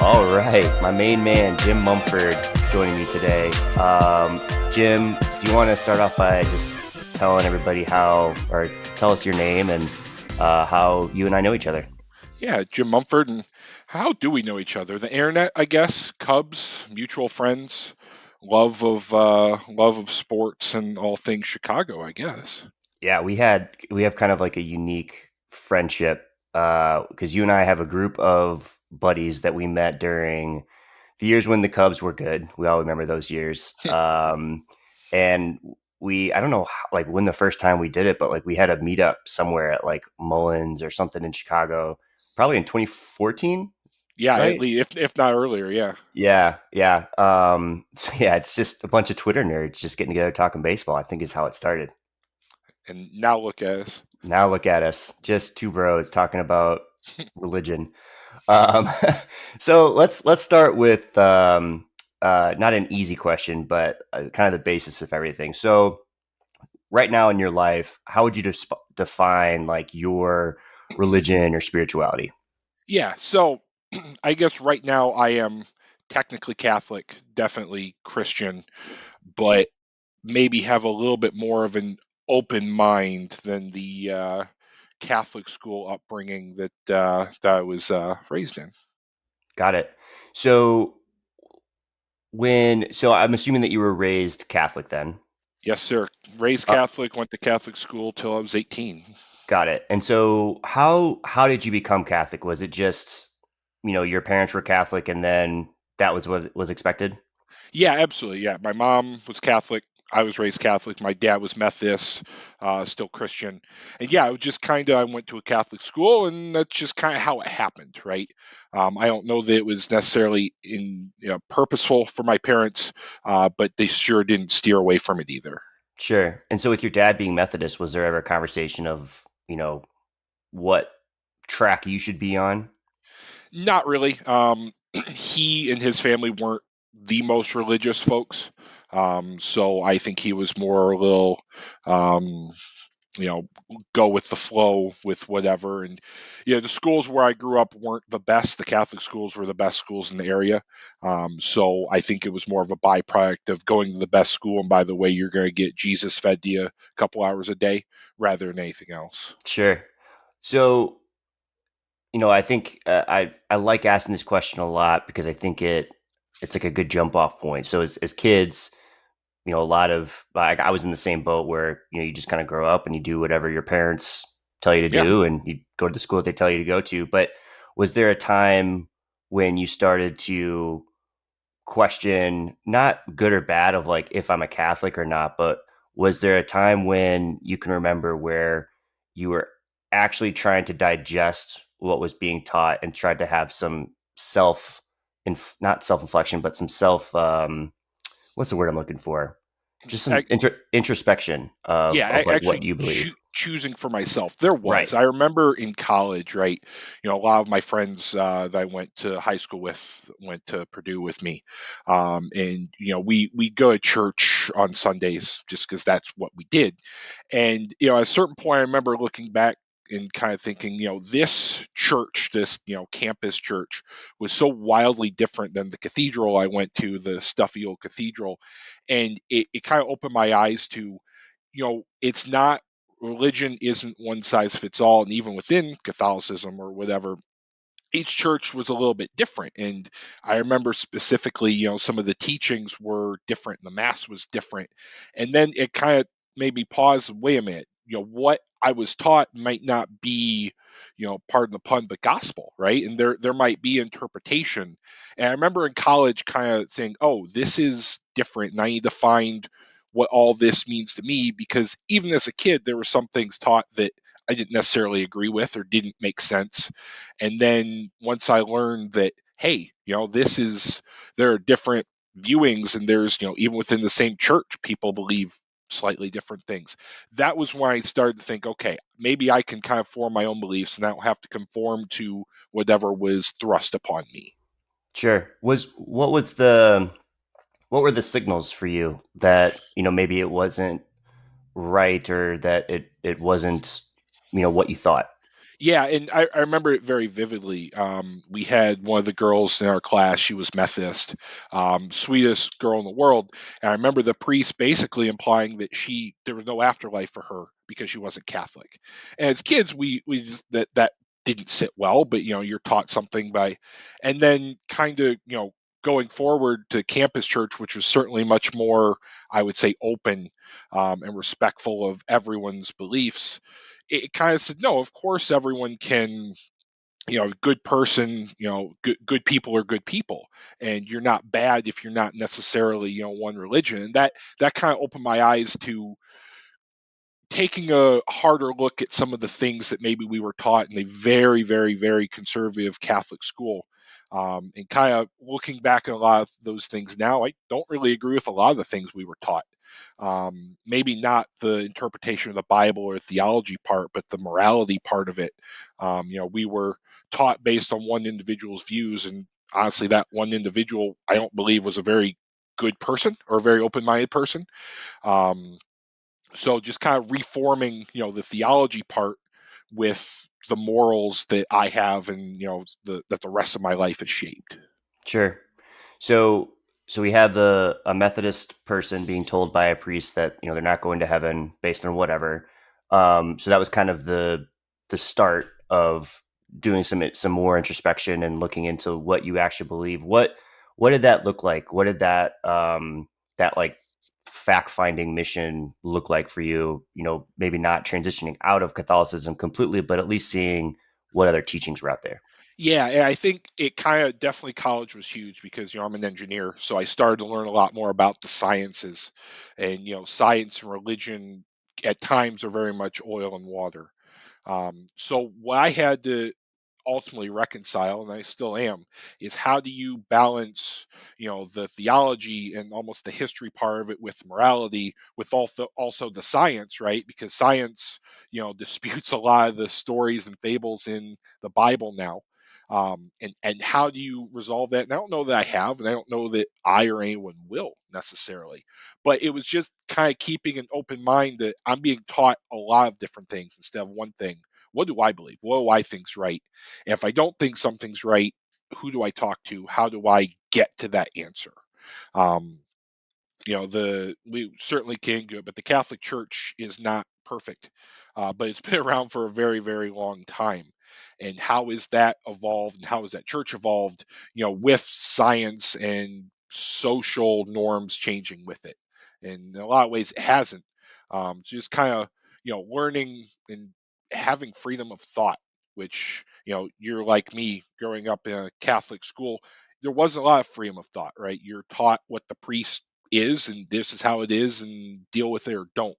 All right, my main man, Jim Mumford, joining me today. Jim, do you want to start off by just telling everybody or tell us your name and how you and I know each other? Yeah, Jim Mumford. And how do we know each other? The internet, I guess. Cubs, mutual friends, love of sports and all things Chicago, I guess. Yeah, we have kind of like a unique friendship because you and I have a group of buddies that we met during the years when the Cubs were good. We all remember those years. And I don't know like when the first time we did it, but like we had a meetup somewhere at like Mullins or something in Chicago, probably in 2014, Yeah, at right? least if not earlier. Yeah, Yeah, yeah. So yeah, it's just a bunch of Twitter nerds just getting together talking baseball, I think is how it started. and now look at us. Now look at us, just two bros talking about religion. Um, so let's start with not an easy question, but kind of the basis of everything. So right now in your life, how would you define like your religion or spirituality? Yeah, so I guess right now I am technically Catholic, definitely Christian, but maybe have a little bit more of an open mind than the Catholic school upbringing that I was raised in. Got it. So so I'm assuming that you were raised Catholic then. Yes, sir. Raised Uh, Catholic, went to Catholic school till I was 18. Got it. And so how did you become Catholic? Was it just, your parents were Catholic and then that was what was expected? Yeah, absolutely. Yeah, my mom was Catholic. I was raised Catholic. My dad was Methodist, still Christian. And yeah, it was just kind of, I went to a Catholic school, and that's just kind of how it happened, right? I don't know that it was necessarily purposeful for my parents, but they sure didn't steer away from it either. Sure. And so with your dad being Methodist, was there ever a conversation of, what track you should be on? Not really. He and his family weren't the most religious folks. So I think he was more a little, um, you know, go with the flow with whatever. And yeah, the schools where I grew up weren't the best. The Catholic schools were the best schools in the area. So I think it was more of a byproduct of going to the best school. And by the way, you're going to get Jesus fed to you a couple hours a day rather than anything else. Sure. So, I think I like asking this question a lot because I think it's like a good jump off point. So as kids, a lot of like I was in the same boat where, you just kind of grow up and you do whatever your parents tell you to Yeah. do and you go to the school that they tell you to go to. But was there a time when you started to question, not good or bad of like if I'm a Catholic or not, but was there a time when you can remember where you were actually trying to digest what was being taught and tried to have some not self inflection, but some what's the word I'm looking for? Just some introspection Yeah, of like what actually you believe. choosing for myself. There Right. was. I remember in college, right? A lot of my friends that I went to high school with went to Purdue with me, and we go to church on Sundays just because that's what we did. And at a certain point, I remember looking back and kind of thinking, this church, this campus church, was so wildly different than the cathedral I went to, the stuffy old cathedral, and it kind of opened my eyes to it's not, religion isn't one size fits all. And even within Catholicism or whatever, each church was a little bit different. And I remember specifically, some of the teachings were different, the mass was different. And then it kind of made me pause. Wait a minute, what I was taught might not be, pardon the pun, but gospel, right? And there might be interpretation. And I remember in college kind of saying, oh, this is different, and I need to find what all this means to me, because even as a kid there were some things taught that I didn't necessarily agree with or didn't make sense. And then once I learned that, hey, there are different viewings, and there's, even within the same church, people believe slightly different things. That was when I started to think, okay, maybe I can kind of form my own beliefs and I don't have to conform to whatever was thrust upon me. Sure. What were the signals for you that, maybe it wasn't right or that it wasn't, what you thought? Yeah, and I remember it very vividly. We had one of the girls in our class. She was Methodist, sweetest girl in the world. And I remember the priest basically implying that there was no afterlife for her because she wasn't Catholic. And as kids, we just, that didn't sit well. But you're taught something by, and then kind of going forward to campus church, which was certainly much more, I would say, open and respectful of everyone's beliefs. It kind of said, no, of course everyone can, good person, good people are good people, and you're not bad if you're not necessarily, one religion. And that kind of opened my eyes to taking a harder look at some of the things that maybe we were taught in a very, very, very conservative Catholic school. And kind of looking back at a lot of those things now, I don't really agree with a lot of the things we were taught. Maybe not the interpretation of the Bible or theology part, but the morality part of it. We were taught based on one individual's views, and honestly, that one individual, I don't believe, was a very good person or a very open-minded person. Um, so just kind of reforming, the theology part with the morals that I have, and that the rest of my life is shaped. Sure. So so we have the a Methodist person being told by a priest that they're not going to heaven based on whatever. So that was kind of the start of doing some more introspection and looking into what you actually believe. What did that look like? What did that like fact finding mission look like for you? Maybe not transitioning out of Catholicism completely, but at least seeing what other teachings were out there. Yeah, and I think it kind of definitely college was huge because I'm an engineer, so I started to learn a lot more about the sciences, and science and religion at times are very much oil and water. So what I had to ultimately reconcile, and I still am, is how do you balance, the theology and almost the history part of it with morality, with also the science, right? Because science, disputes a lot of the stories and fables in the Bible now. And how do you resolve that? And I don't know that I have, and I don't know that I or anyone will necessarily. But it was just kind of keeping an open mind that I'm being taught a lot of different things instead of one thing. What do I believe? What do I think's right? And if I don't think something's right, who do I talk to? How do I get to that answer? Um, the we certainly can do it, but the Catholic Church is not perfect, but it's been around for a very, very long time. And how is that evolved, and how is that church evolved, with science and social norms changing with it? And in a lot of ways it hasn't. So just kind of, learning and having freedom of thought, which, you're like me growing up in a Catholic school. There wasn't a lot of freedom of thought, right? You're taught what the priest is, and this is how it is, and deal with it or don't.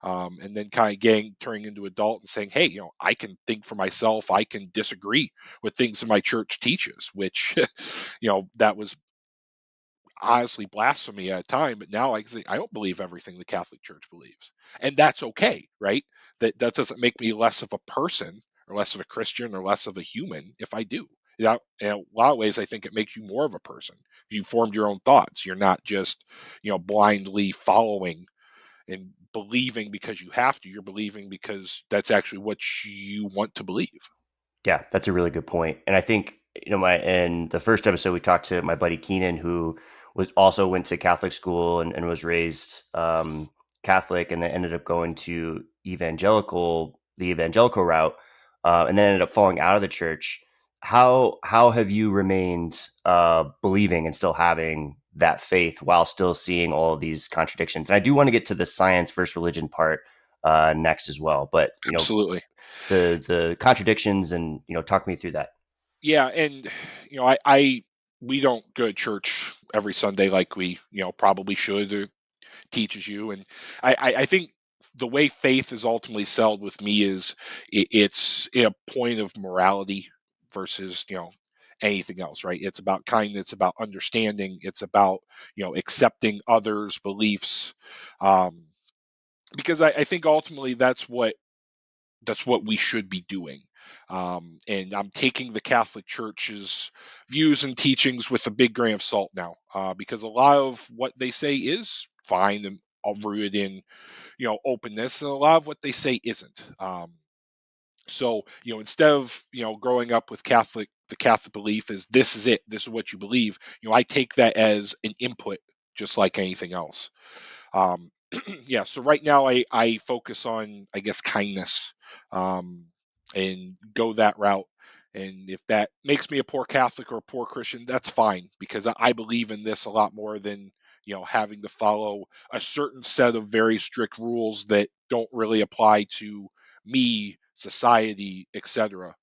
And then kind of getting turning into adult and saying, hey, I can think for myself. I can disagree with things that my church teaches, which that was honestly blasphemy at a time. But now I can say I don't believe everything the Catholic Church believes, and that's okay, right? That doesn't make me less of a person or less of a Christian or less of a human if I do. In a lot of ways, I think it makes you more of a person. You formed your own thoughts. You're not just blindly following and believing because you have to. You're believing because that's actually what you want to believe. Yeah, that's a really good point. And I think, my in the first episode we talked to my buddy Keenan, who was also went to Catholic school and was raised Catholic, and then ended up going to the evangelical route, and then ended up falling out of the church. How have you remained believing and still having that faith while still seeing all of these contradictions? And I do want to get to the science versus religion part next as well, but Absolutely. the contradictions and talk me through that. Yeah, and I we don't go to church every Sunday like we probably should, or teaches you. And I think the way faith is ultimately settled with me is it's a point of morality versus anything else, right? It's about kindness, it's about understanding, it's about accepting others' beliefs, um, because I think ultimately that's what we should be doing. And I'm taking the Catholic Church's views and teachings with a big grain of salt now, because a lot of what they say is fine and all rooted in openness, and a lot of what they say isn't. So, instead of, growing up with the Catholic belief is this is it, this is what you believe, I take that as an input, just like anything else. Um, yeah, so right now I focus on, I guess, kindness, um, and go that route. And if that makes me a poor Catholic or a poor Christian, that's fine, because I believe in this a lot more than, having to follow a certain set of very strict rules that don't really apply to me, society, etc.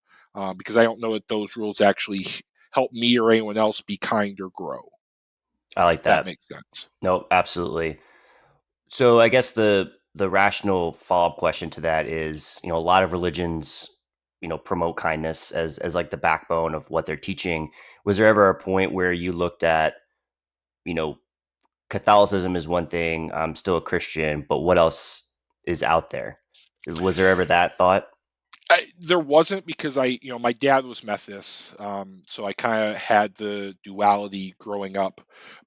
Because I don't know that those rules actually help me or anyone else be kind or grow. I like That that. makes sense. No, absolutely. So I guess the rational follow up question to that is, a lot of religions, promote kindness as like the backbone of what they're teaching. Was there ever a point where you looked at, you know, Catholicism is one thing, I'm still a Christian, but what else is out there? Was there ever that thought? There wasn't, because my dad was Methodist, so I kind of had the duality growing up.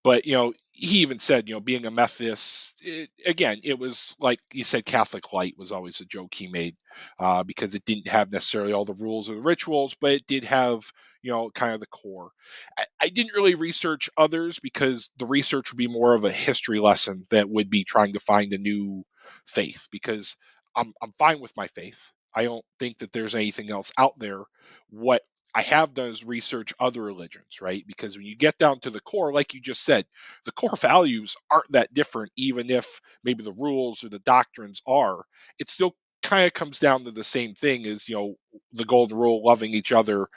But he even said, being a Methodist, again, it was like he said, Catholic light was always a joke he made, because it didn't have necessarily all the rules or the rituals, but it did have, kind of the core. I didn't really research others, because the research would be more of a history lesson that would be trying to find a new faith, because I'm fine with my faith. I don't think that there's anything else out there. What I have done is research other religions, right? Because when you get down to the core, like you just said, the core values aren't that different, even if maybe the rules or the doctrines are. It still kind of comes down to the same thing as, the golden rule, loving each other,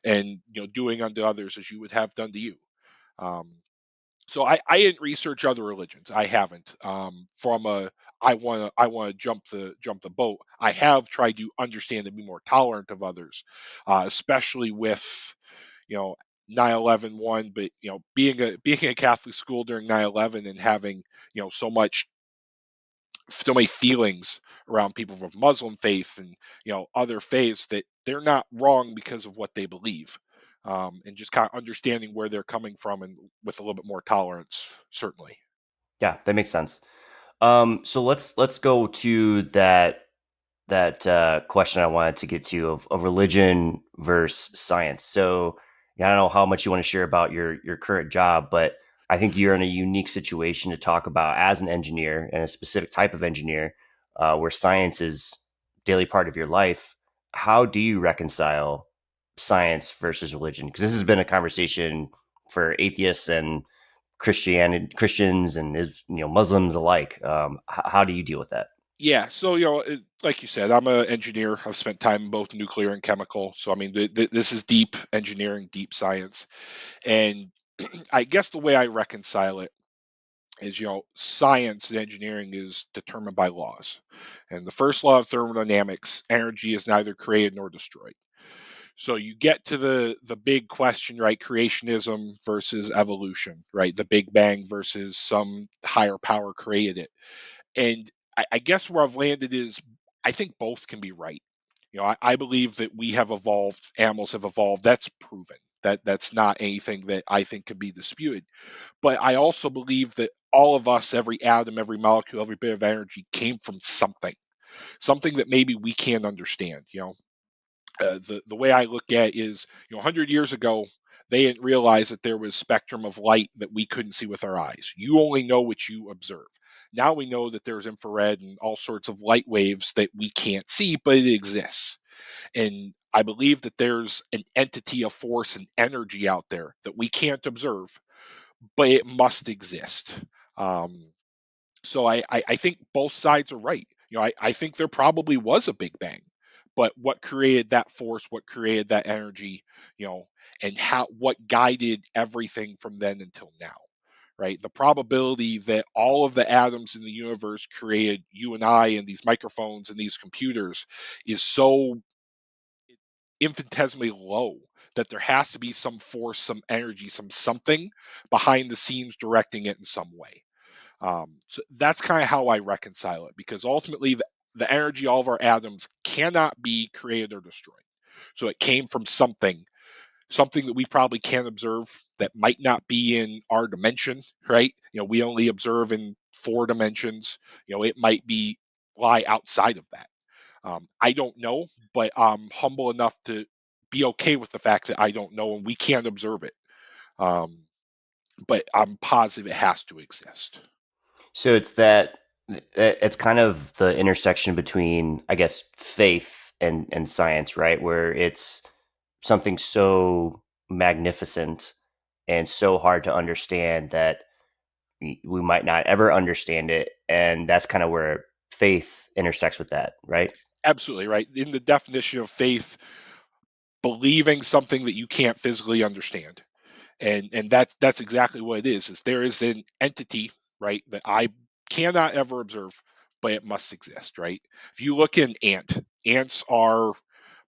and, doing unto others as you would have done to you. Um, so I didn't research other religions. I haven't. From a I want to jump the boat. I have tried to understand and be more tolerant of others, especially with, you know 9/11 one, but being a Catholic school during 9/11 and having, so many feelings around people of Muslim faith and, other faiths, that they're not wrong because of what they believe, and just kind of understanding where they're coming from, and with a little bit more tolerance, certainly. Yeah, that makes sense. So let's go to that question I wanted to get to of religion versus science. So yeah, I don't know how much you want to share about your current job, but I think you're in a unique situation to talk about as an engineer and a specific type of engineer, where science is daily part of your life. How do you reconcile science versus religion? Because this has been a conversation for atheists and Christians and Muslims alike. How do you deal with that? Yeah, so like you said, I'm an engineer. I've spent time in both nuclear and chemical, so I mean, this is deep engineering, deep science, and I guess the way I reconcile it is, science and engineering is determined by laws. And the first law of thermodynamics, energy is neither created nor destroyed. So you get to the big question, right? Creationism versus evolution, right? The Big Bang versus some higher power created it. And I guess where I've landed is, I think both can be right. I believe that we have evolved, animals have evolved. That's proven. That's not anything that I think can be disputed. But I also believe that all of us, every atom, every molecule, every bit of energy came from something that maybe we can't understand. The way I look at it is, 100 years ago, they didn't realize that there was spectrum of light that we couldn't see with our eyes. You only know what you observe. Now we know that there's infrared and all sorts of light waves that we can't see, but it exists. And I believe that there's an entity of force and energy out there that we can't observe, but it must exist. Um, so I think both sides are right. I think there probably was a Big Bang, but what created that force, what created that energy, you know, and what guided everything from then until now, right? The probability that all of the atoms in the universe created you and I and these microphones and these computers is so infinitesimally low that there has to be some force, some energy, something behind the scenes directing it in some way. So that's kind of how I reconcile it, because ultimately the energy, all of our atoms, cannot be created or destroyed. So it came from something that we probably can't observe, that might not be in our dimension, right? We only observe in four dimensions. It might lie outside of that. I don't know, but I'm humble enough to be okay with the fact that I don't know and we can't observe it. Um, but I'm positive it has to exist. So it's that it's kind of the intersection between, I guess, faith and science, right? Where it's something so magnificent and so hard to understand that we might not ever understand it, and that's kind of where faith intersects with that, right? Absolutely right. In the definition of faith, believing something that you can't physically understand. And that's exactly what it is there is an entity, right, that I cannot ever observe, but it must exist, right? If you look in ants are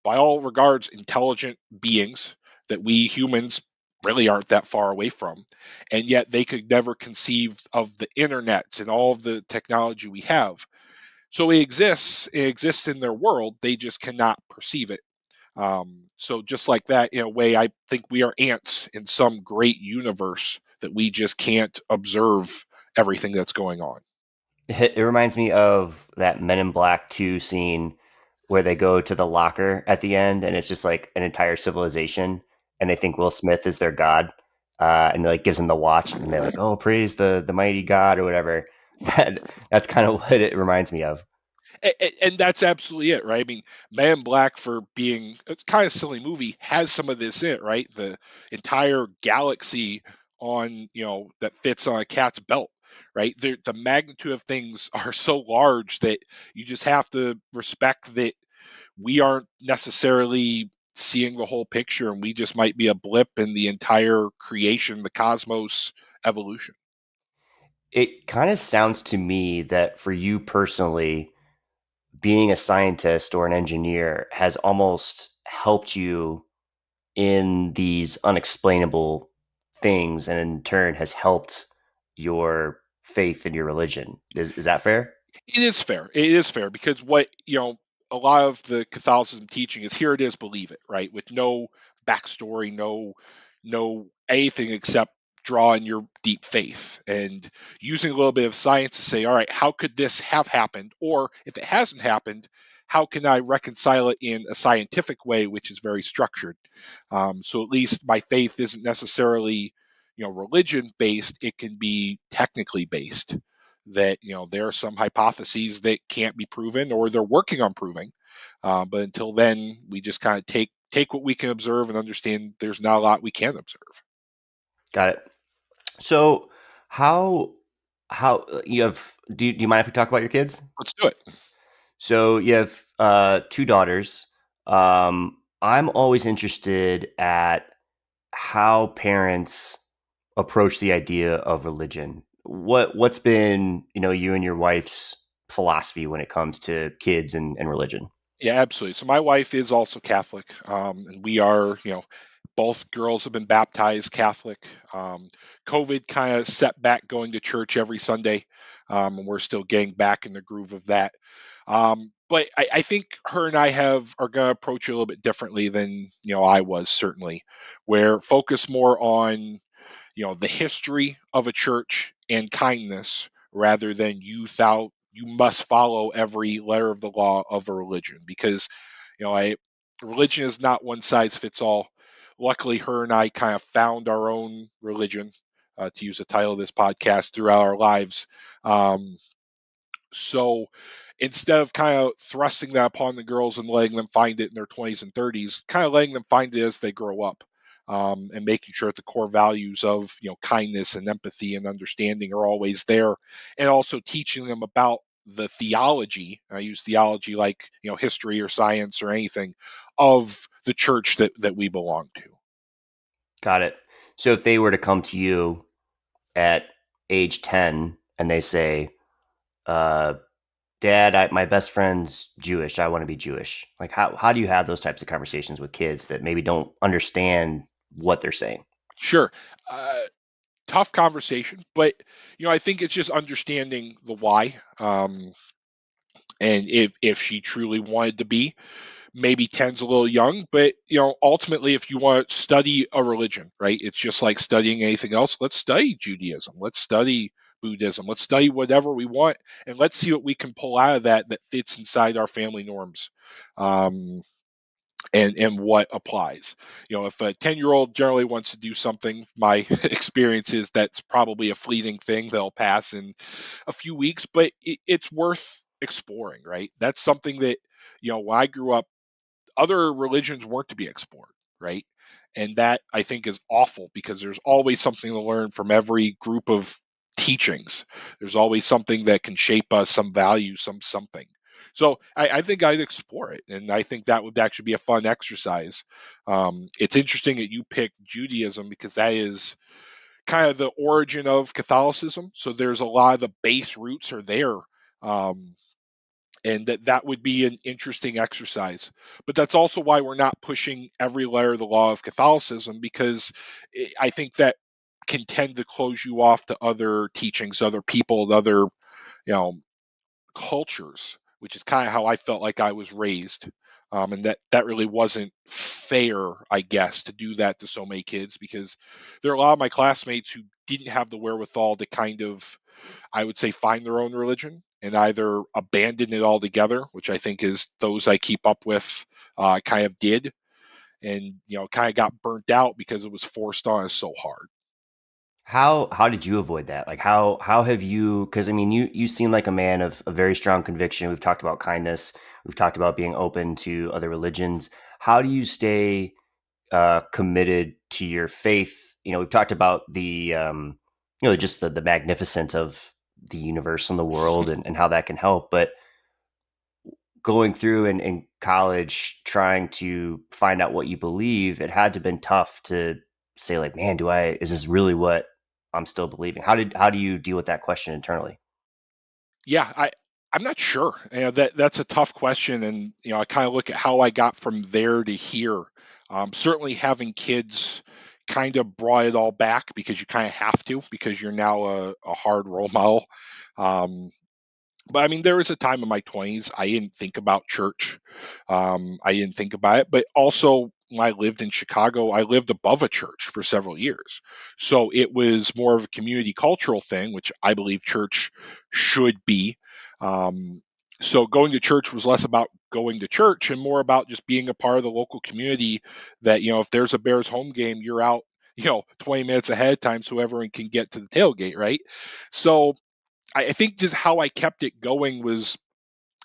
by all regards intelligent beings that we humans really aren't that far away from, and yet they could never conceive of the internet and all of the technology we have. So it exists in their world, they just cannot perceive it. So just like that, in a way, I think we are ants in some great universe that we just can't observe everything that's going on. It reminds me of that Men in Black 2 scene where they go to the locker at the end and it's just like an entire civilization and they think Will Smith is their god. And like gives them the watch and they're like, "Oh, praise the mighty God" or whatever. That's kind of what it reminds me of. And that's absolutely it, right? I mean, Man in Black, for being a kind of silly movie, has some of this in it, right? The entire galaxy on, that fits on a cat's belt, right? The magnitude of things are so large that you just have to respect that we aren't necessarily seeing the whole picture, and we just might be a blip in the entire creation, the cosmos evolution. It kind of sounds to me that for you personally, being a scientist or an engineer has almost helped you in these unexplainable things and in turn has helped your faith and your religion. Is that fair? It is fair. It is fair because a lot of the Catholicism teaching is here it is, believe it, right? With no backstory, no anything except drawing your deep faith and using a little bit of science to say, all right, how could this have happened? Or if it hasn't happened, how can I reconcile it in a scientific way, which is very structured? So at least my faith isn't necessarily, religion based. It can be technically based that there are some hypotheses that can't be proven or they're working on proving, but until then we just kind of take what we can observe and understand there's not a lot we can observe. Got it. So how you have do you mind if we talk about your kids? Let's do it. So you have two daughters. I'm always interested at how parents approach the idea of religion. What's been, you and your wife's philosophy when it comes to kids and religion? Yeah, absolutely. So my wife is also Catholic, and we are, both girls have been baptized Catholic. COVID kind of set back going to church every Sunday, and we're still getting back in the groove of that. But I think her and I are going to approach it a little bit differently than I was, certainly, where focus more on the history of a church and kindness rather than you must follow every letter of the law of a religion, because I religion is not one size fits all. Luckily, her and I kind of found our own religion, to use the title of this podcast, throughout our lives. So instead of kind of thrusting that upon the girls and letting them find it in their 20s and 30s, kind of letting them find it as they grow up, and making sure that the core values of kindness and empathy and understanding are always there, and also teaching them about the theology. I use theology like history or science or anything of the church that we belong to. Got it. So if they were to come to you at age 10 and they say, uh, Dad, my best friend's Jewish. I want to be Jewish. Like, how do you have those types of conversations with kids that maybe don't understand what they're saying? Sure. Uh, Tough conversation, but I think it's just understanding the why. And if she truly wanted to be, maybe 10's a little young, but ultimately, if you want to study a religion, right, it's just like studying anything else. Let's study Judaism, let's study Buddhism. Let's study whatever we want, and let's see what we can pull out of that that fits inside our family norms. Um, and what applies. If a 10-year-old generally wants to do something, my experience is that's probably a fleeting thing. They'll pass in a few weeks, but it's worth exploring, right? That's something that, when I grew up, other religions weren't to be explored, right? And that I think is awful because there's always something to learn from every group of teachings. There's always something that can shape us, some value, some something. So I think I'd explore it, and I think that would actually be a fun exercise. It's interesting that you picked Judaism because that is kind of the origin of Catholicism. So there's a lot of the base roots are there. Um, and that would be an interesting exercise. But that's also why we're not pushing every letter of the law of Catholicism, because I think that can tend to close you off to other teachings, other people, other you know cultures, which is kind of how I felt like I was raised. And that really wasn't fair, I guess, to do that to so many kids, because there are a lot of my classmates who didn't have the wherewithal to kind of, I would say, find their own religion and either abandon it altogether, which I think is those I keep up with kind of did, and kind of got burnt out because it was forced on us so hard. How did you avoid that? Like how have you? Because I mean, you seem like a man of a very strong conviction. We've talked about kindness. We've talked about being open to other religions. How do you stay committed to your faith? We've talked about just the magnificence of the universe and the world and how that can help. But going through in college, trying to find out what you believe, it had to have been tough to say like, man, is this really what I'm still believing? How do you deal with that question internally? Yeah, I'm not sure. That's a tough question, and I kind of look at how I got from there to here. Certainly, having kids kind of brought it all back because you kind of have to, because you're now a hard role model. Um, but I mean, there was a time in my 20s I didn't think about church. I didn't think about it. But also, when I lived in Chicago, I lived above a church for several years. So it was more of a community cultural thing, which I believe church should be. Um, so going to church was less about going to church and more about just being a part of the local community. That, if there's a Bears home game, you're out, 20 minutes ahead of time so everyone can get to the tailgate, right? So I think just how I kept it going was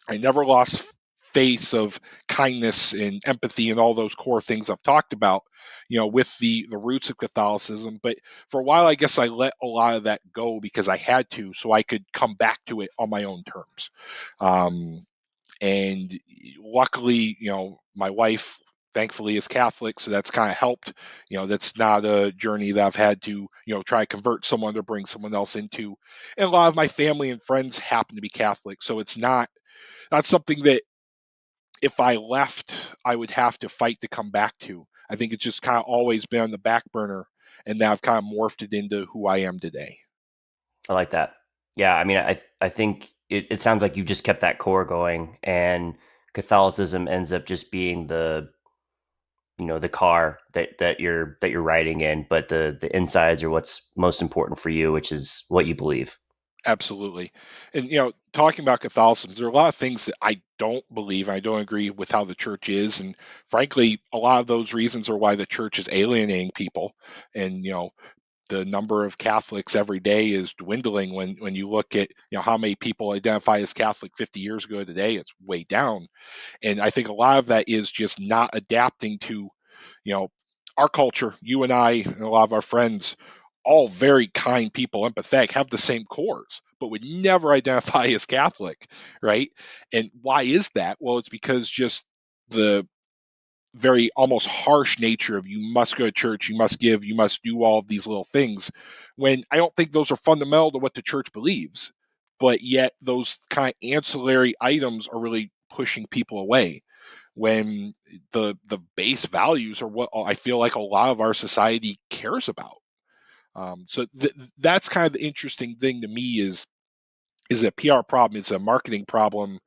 I never lost face of kindness and empathy and all those core things I've talked about, with the roots of Catholicism. But for a while, I guess I let a lot of that go because I had to, so I could come back to it on my own terms. Um, and luckily, my wife thankfully is Catholic, so that's kind of helped. That's not a journey that I've had to, try to convert someone to bring someone else into. And a lot of my family and friends happen to be Catholic, so it's not something that if I left, I would have to fight to come back to. I think it's just kind of always been on the back burner, and now I've kind of morphed it into who I am today. I like that. Yeah, I mean, I think it sounds like you just kept that core going, and Catholicism ends up just being the car that you're riding in, but the insides are what's most important for you, which is what you believe. Absolutely. And, talking about Catholicism, there are a lot of things that I don't believe. I don't agree with how the church is. And frankly, a lot of those reasons are why the church is alienating people. And, the number of Catholics every day is dwindling when you look at, how many people identify as Catholic 50 years ago today, it's way down. And I think a lot of that is just not adapting to, you know, our culture. You and I and a lot of our friends, all very kind people, empathetic, have the same cores, but would never identify as Catholic, right? And why is that? Well, it's because just the very almost harsh nature of you must go to church, you must give, you must do all of these little things, when I don't think those are fundamental to what the church believes. But yet those kind of ancillary items are really pushing people away, when the base values are what I feel like a lot of our society cares about. That's kind of the interesting thing to me is a PR problem, it's a marketing problem.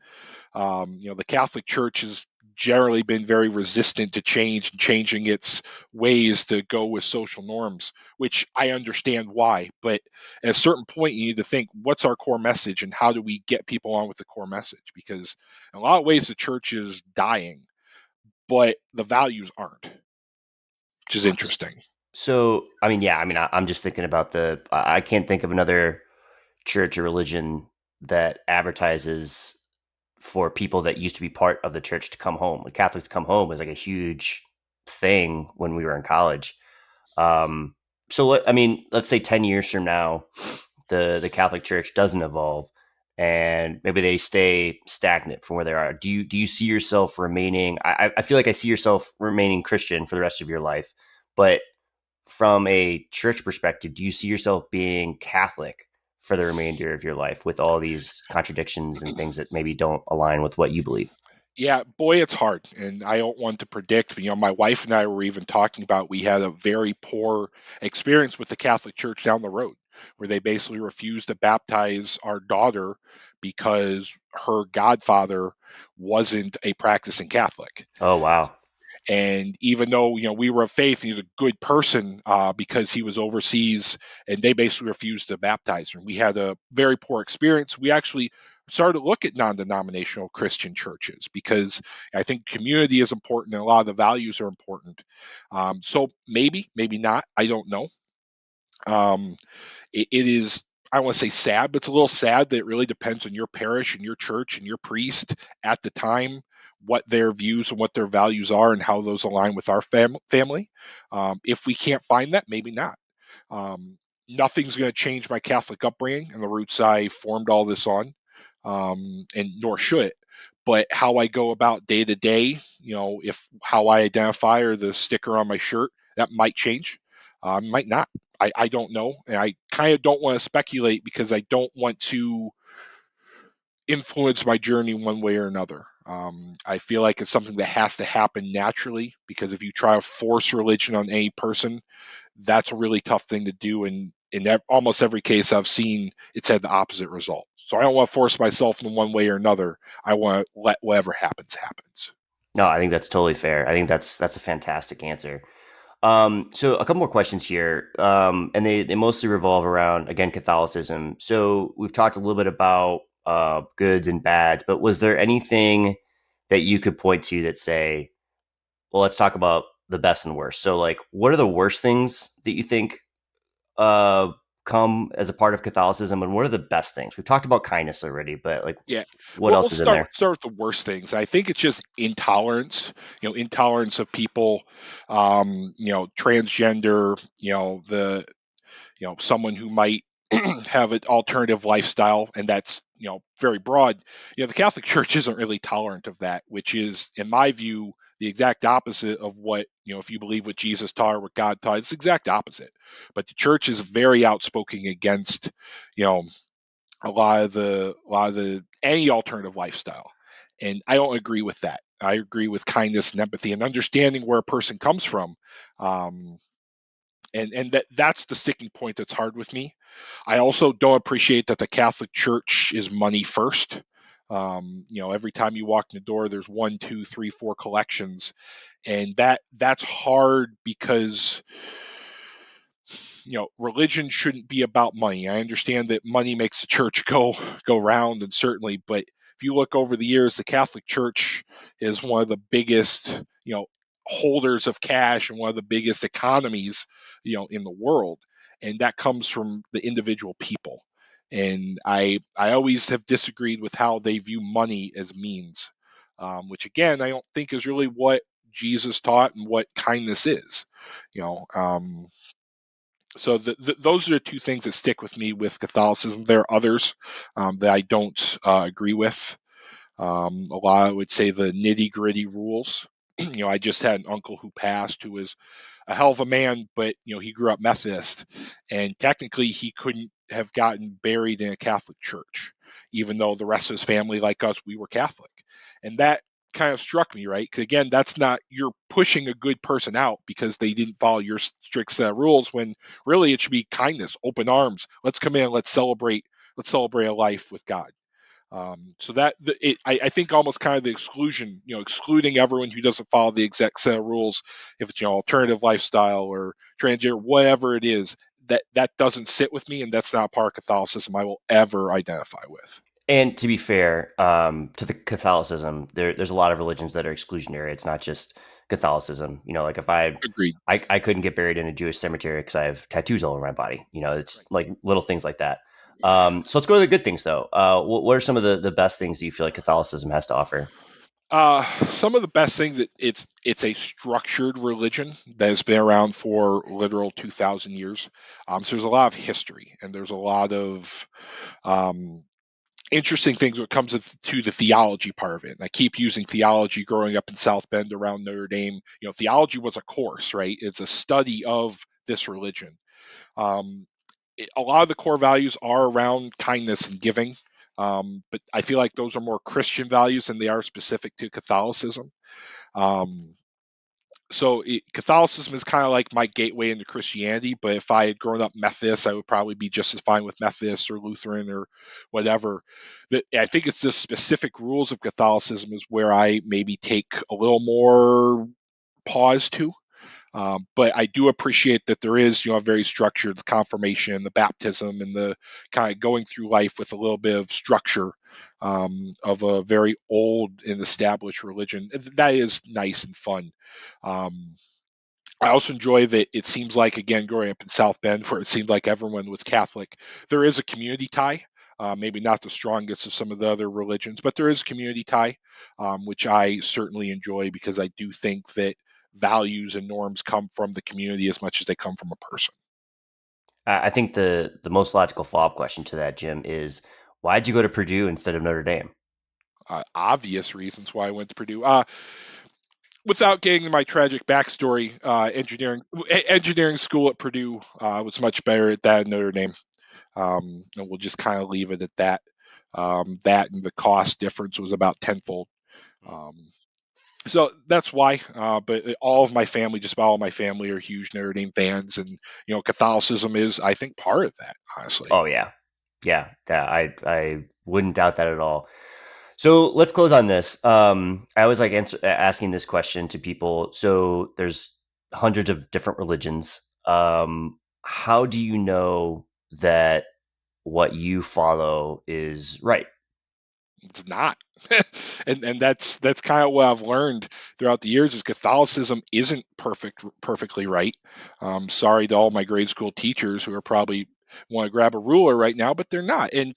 The Catholic Church is generally been very resistant to change and changing its ways to go with social norms, which I understand why. But at a certain point, you need to think, what's our core message and how do we get people on with the core message? Because in a lot of ways, the church is dying, but the values aren't, which is interesting. So, I mean, yeah, I mean, I'm just thinking about I can't think of another church or religion that advertises for people that used to be part of the church to come home. Like Catholics come home was like a huge thing when we were in college. Um, I mean, let's say 10 years from now, the Catholic Church doesn't evolve, and maybe they stay stagnant from where they are. Do you see yourself remaining? I feel like I see yourself remaining Christian for the rest of your life, but from a church perspective, do you see yourself being Catholic for the remainder of your life with all these contradictions and things that maybe don't align with what you believe? Yeah, boy, it's hard, and I don't want to predict. My wife and I were even talking about we had a very poor experience with the Catholic Church down the road, where they basically refused to baptize our daughter because her godfather wasn't a practicing Catholic. Oh, wow. And even though we were of faith, he's a good person because he was overseas, and they basically refused to baptize him. We had a very poor experience. We actually started to look at non-denominational Christian churches because I think community is important and a lot of the values are important. So maybe not. I don't know. Um, it is, I don't want to say sad, but it's a little sad that it really depends on your parish and your church and your priest at the time, what their views and what their values are and how those align with our family. If we can't find that, maybe not. um, Nothing's going to change my Catholic upbringing and the roots I formed all this on, and nor should it. But how I go about day to day, if how I identify or the sticker on my shirt, that might change, might not. I don't know, and I kind of don't want to speculate because I don't want to influence my journey one way or another. I feel like it's something that has to happen naturally because if you try to force religion on any person, that's a really tough thing to do. And in almost every case I've seen, it's had the opposite result. So I don't want to force myself in one way or another. I want to let whatever happens happens. No, I think that's totally fair. I think that's a fantastic answer. So a couple more questions here, and they mostly revolve around again Catholicism. So we've talked a little bit about goods and bads, but was there anything that you could point to that say, well, let's talk about the best and worst. So like, what are the worst things that you think uh, come as a part of Catholicism, and what are the best things? We've talked about kindness already, but like, Yeah. what Well, we'll else is in start there? with, the worst things. I think it's just intolerance. Intolerance of people. Transgender. Someone who might have an alternative lifestyle, and that's very broad. The Catholic Church isn't really tolerant of that, which is, in my view, the exact opposite of what if you believe what Jesus taught or what God taught, it's the exact opposite. But the church is very outspoken against you know a lot of the any alternative lifestyle, and I don't agree with that. I agree with kindness and empathy and understanding where a person comes from. um, and that's the sticking point that's hard with me. I also don't appreciate that the Catholic Church is money first. Every time you walk in the door, there's one, two, three, four collections, and that's hard because religion shouldn't be about money. I understand that money makes the church go round, and certainly, but if you look over the years, the Catholic Church is one of the biggest holders of cash and one of the biggest economies in the world, and that comes from the individual people. And I always have disagreed with how they view money as means, which again I don't think is really what Jesus taught and what kindness is. You know, so those are the two things that stick with me with Catholicism. There are others that I don't agree with. A lot, I would say, the nitty gritty rules. I just had an uncle who passed who was a hell of a man, but he grew up Methodist, and technically he couldn't have gotten buried in a Catholic church, even though the rest of his family, like us, we were Catholic, and that kind of struck me, right? Because again, that's not, you're pushing a good person out because they didn't follow your strict set of rules. When really it should be kindness, open arms. Let's come in, let's celebrate a life with God. So I think almost kind of the exclusion, excluding everyone who doesn't follow the exact set of rules, if it's alternative lifestyle or transgender, whatever it is, that doesn't sit with me, and that's not part of Catholicism I will ever identify with. And to be fair, to the Catholicism, there's a lot of religions that are exclusionary. It's not just Catholicism. Like if Agreed. I couldn't get buried in a Jewish cemetery because I have tattoos all over my body. It's Right. like little things like that. So let's go to the good things, though. What are some of the best things that you feel like Catholicism has to offer? Some of the best things that it's a structured religion that has been around for literal 2,000 years. So there's a lot of history, and there's a lot of um, interesting things when it comes to the theology part of it. And I keep using theology growing up in South Bend around Notre Dame. Theology was a course, right? It's a study of this religion. Um, a lot of the core values are around kindness and giving. But I feel like those are more Christian values than they are specific to Catholicism. Um, Catholicism is kind of like my gateway into Christianity. But if I had grown up Methodist, I would probably be just as fine with Methodist or Lutheran or whatever. I think it's the specific rules of Catholicism is where I maybe take a little more pause to. But I do appreciate that there is, a very structured confirmation, the baptism, and the kind of going through life with a little bit of structure of a very old and established religion. That is nice and fun. Um, I also enjoy that it seems like, again, growing up in South Bend, where it seemed like everyone was Catholic, there is a community tie. Maybe not the strongest of some of the other religions, but there is a community tie, which I certainly enjoy because I do think that values and norms come from the community as much as they come from a person. I think the most logical follow up question to that, Jim, is why'd you go to Purdue instead of Notre Dame? Obvious reasons why I went to Purdue. Without getting into my tragic backstory, engineering school at Purdue was much better at that than Notre Dame. And we'll just kind of leave it at that. That and the cost difference was about tenfold. Um, so that's why. But all of my family, just about all my family, are huge Notre Dame fans, and Catholicism is, I think, part of that. Honestly, Oh yeah, yeah. That I wouldn't doubt that at all. So let's close on this. I always like asking this question to people. So there's hundreds of different religions. How do you know that what you follow is right? it's not. And that's kind of what I've learned throughout the years is Catholicism isn't perfectly right. Sorry to all my grade school teachers who are probably want to grab a ruler right now, but they're not. And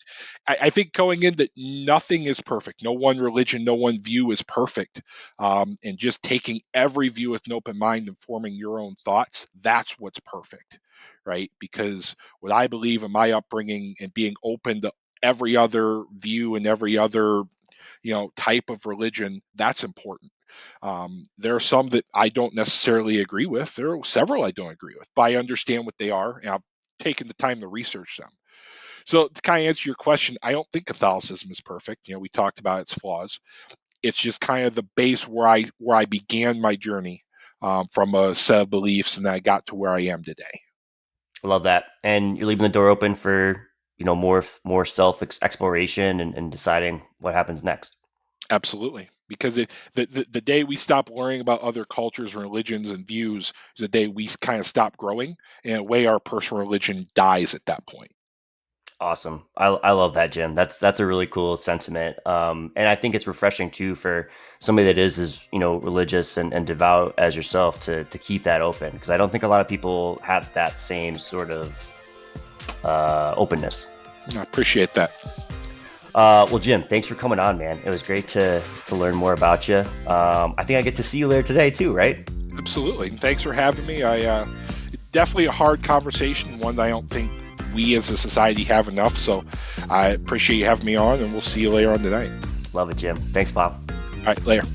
I think going in that nothing is perfect. No one religion, no one view is perfect. And just taking every view with an open mind and forming your own thoughts, that's what's perfect, right? Because what I believe in my upbringing and being open to every other view and every other type of religion, that's important. There are some that I don't necessarily agree with. There are several I don't agree with, but I understand what they are, and I've taken the time to research them. So to kind of answer your question, I don't think Catholicism is perfect. We talked about its flaws. It's just kind of the base where I began my journey, from a set of beliefs, and I got to where I am today. I love that, and you're leaving the door open for more self exploration and deciding what happens next. Absolutely. Because the day we stop worrying about other cultures, religions, and views is the day we kind of stop growing. And in a way, our personal religion dies at that point. Awesome. I love that, Jim. That's a really cool sentiment. And I think it's refreshing too for somebody that is religious and devout as yourself to keep that open, because I don't think a lot of people have that same sort of openness. I appreciate that. Well, Jim, thanks for coming on, man. It was great to learn more about you. I think I get to see you later today too, right? Absolutely. And thanks for having me. I definitely a hard conversation, one that I don't think we as a society have enough. So I appreciate you having me on, and we'll see you later on tonight. Love it, Jim. Thanks, Pop. All right, later.